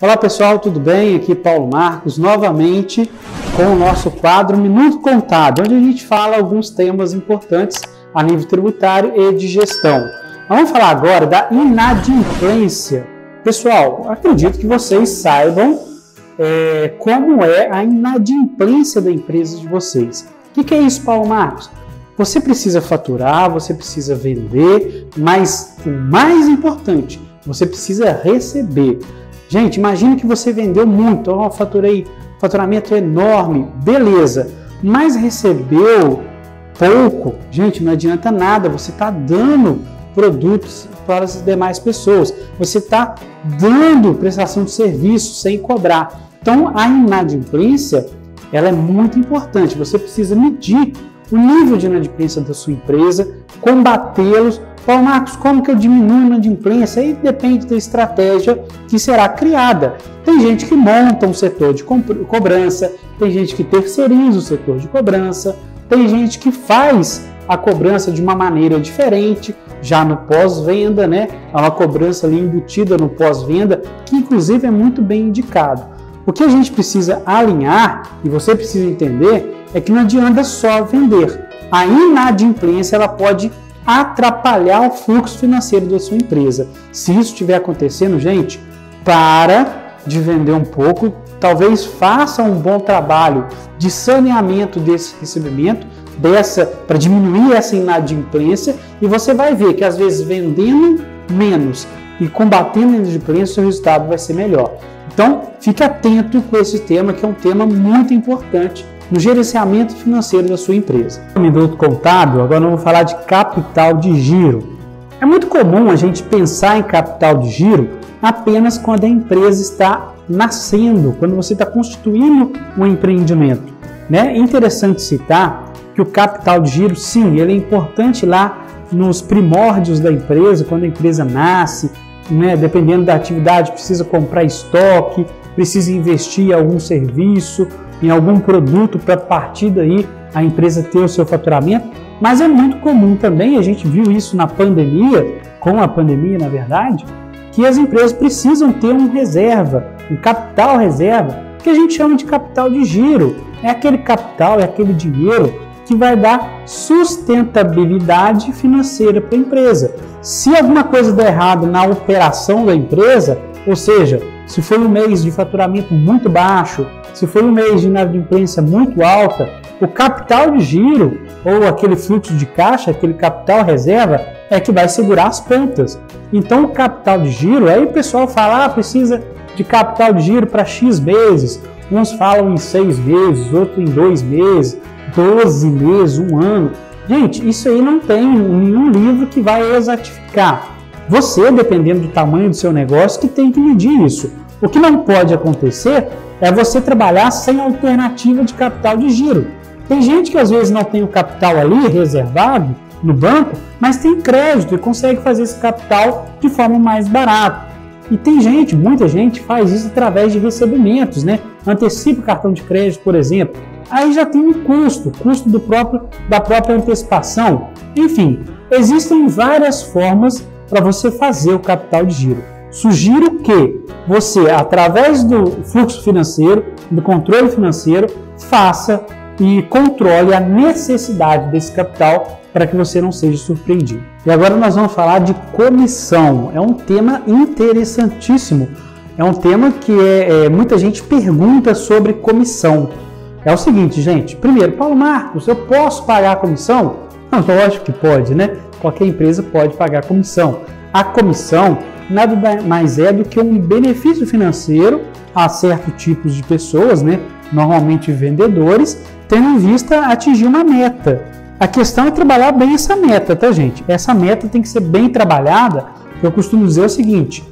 Olá pessoal, tudo bem? Aqui Paulo Marcos, novamente com o nosso quadro Minuto Contábil, onde a gente fala alguns temas importantes a nível tributário e de gestão. Vamos falar agora da inadimplência. Pessoal, acredito que vocês saibam como é a inadimplência da empresa de vocês. O que é isso, Paulo Marcos? Você precisa faturar, você precisa vender, mas o mais importante, você precisa receber. Gente, imagine que você vendeu muito, faturamento enorme, beleza, mas recebeu pouco. Gente, não adianta nada, você está dando produtos para as demais pessoas, você está dando prestação de serviço sem cobrar. Então, a inadimplência, ela é muito importante, você precisa medir o nível de inadimplência da sua empresa, combatê-los. Paulo Marcos, como que eu diminuo a inadimplência? Aí depende da estratégia que será criada. Tem gente que monta um setor de cobrança, tem gente que terceiriza o setor de cobrança, tem gente que faz a cobrança de uma maneira diferente, já no pós-venda, né? É uma cobrança ali embutida no pós-venda, que inclusive é muito bem indicado. O que a gente precisa alinhar, e você precisa entender, é que não adianta só vender. A inadimplência ela pode atrapalhar o fluxo financeiro da sua empresa. Se isso estiver acontecendo, gente, para de vender um pouco, talvez faça um bom trabalho de saneamento desse recebimento, para diminuir essa inadimplência, e você vai ver que às vezes vendendo menos e combatendo a inadimplência, o seu resultado vai ser melhor. Então, fique atento com esse tema, que é um tema muito importante no gerenciamento financeiro da sua empresa. No Minuto Contábil, agora eu vou falar de capital de giro. É muito comum a gente pensar em capital de giro apenas quando a empresa está nascendo, quando você está constituindo um empreendimento. É interessante citar que o capital de giro, sim, ele é importante lá nos primórdios da empresa, quando a empresa nasce, dependendo da atividade, precisa comprar estoque, precisa investir em algum serviço, em algum produto para partir daí a empresa ter o seu faturamento, mas é muito comum também, a gente viu isso na pandemia, com a pandemia na verdade, que as empresas precisam ter um reserva, um capital reserva, que a gente chama de capital de giro. É aquele capital, é aquele dinheiro que vai dar sustentabilidade financeira para a empresa. Se alguma coisa der errado na operação da empresa, ou seja, se foi um mês de faturamento muito baixo, se foi um mês de inadimplência muito alta, o capital de giro, ou aquele fluxo de caixa, aquele capital reserva, é que vai segurar as pontas. Então, o capital de giro, aí o pessoal fala, precisa de capital de giro para X meses. Uns falam em 6 meses, outros em 2 meses, 12 meses, 1 ano. Gente, isso aí não tem nenhum livro que vai exatificar. Você, dependendo do tamanho do seu negócio, que tem que medir isso. O que não pode acontecer é você trabalhar sem alternativa de capital de giro. Tem gente que às vezes não tem o capital ali reservado no banco, mas tem crédito e consegue fazer esse capital de forma mais barata. E tem gente, muita gente faz isso através de recebimentos, Antecipa o cartão de crédito, por exemplo. Aí já tem um custo da própria antecipação. Enfim, existem várias formas para você fazer o capital de giro. Sugiro que você, através do fluxo financeiro, do controle financeiro, faça e controle a necessidade desse capital para que você não seja surpreendido. E agora nós vamos falar de comissão. É um tema interessantíssimo. É um tema que muita gente pergunta sobre comissão. É o seguinte, gente. Primeiro, Paulo Marcos, eu posso pagar a comissão? Não, lógico que pode, Qualquer empresa pode pagar a comissão. A comissão nada mais é do que um benefício financeiro a certos tipos de pessoas, normalmente vendedores, tendo em vista atingir uma meta. A questão é trabalhar bem essa meta, tá, gente? Essa meta tem que ser bem trabalhada. Eu costumo dizer o seguinte,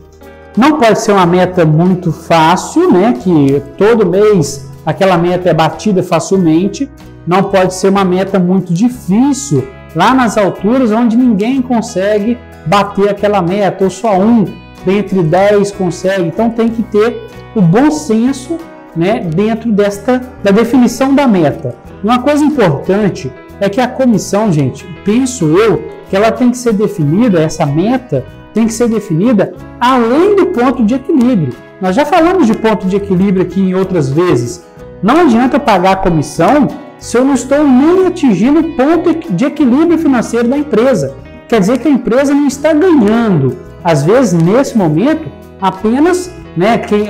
não pode ser uma meta muito fácil, que todo mês aquela meta é batida facilmente, não pode ser uma meta muito difícil, lá nas alturas onde ninguém consegue bater aquela meta, ou só um dentre 10 consegue. Então tem que ter o bom senso dentro da definição da meta. Uma coisa importante é que a comissão, gente, penso eu, que ela tem que ser definida, essa meta tem que ser definida além do ponto de equilíbrio. Nós já falamos de ponto de equilíbrio aqui em outras vezes. Não adianta eu pagar a comissão se eu não estou nem atingindo o ponto de equilíbrio financeiro da empresa. Quer dizer que a empresa não está ganhando. Às vezes, nesse momento, apenas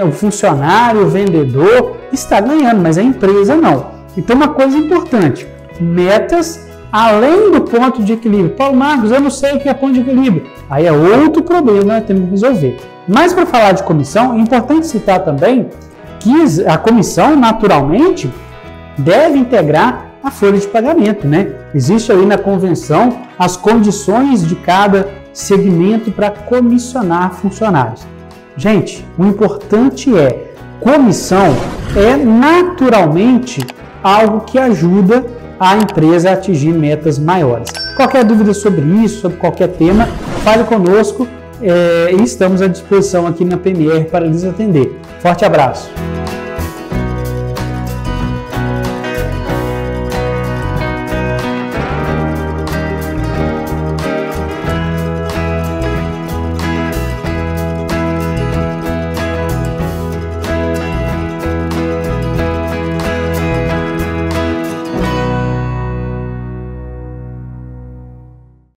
o funcionário, o vendedor está ganhando, mas a empresa não. Então, uma coisa importante, metas além do ponto de equilíbrio. Paulo Marcos, eu não sei o que é ponto de equilíbrio. Aí é outro problema que temos que resolver. Mas para falar de comissão, é importante citar também que a comissão, naturalmente, deve integrar a folha de pagamento, Existe aí na convenção as condições de cada segmento para comissionar funcionários. Gente, o importante comissão é naturalmente algo que ajuda a empresa a atingir metas maiores. Qualquer dúvida sobre isso, sobre qualquer tema, fale conosco e estamos à disposição aqui na PMR para lhes atender. Forte abraço!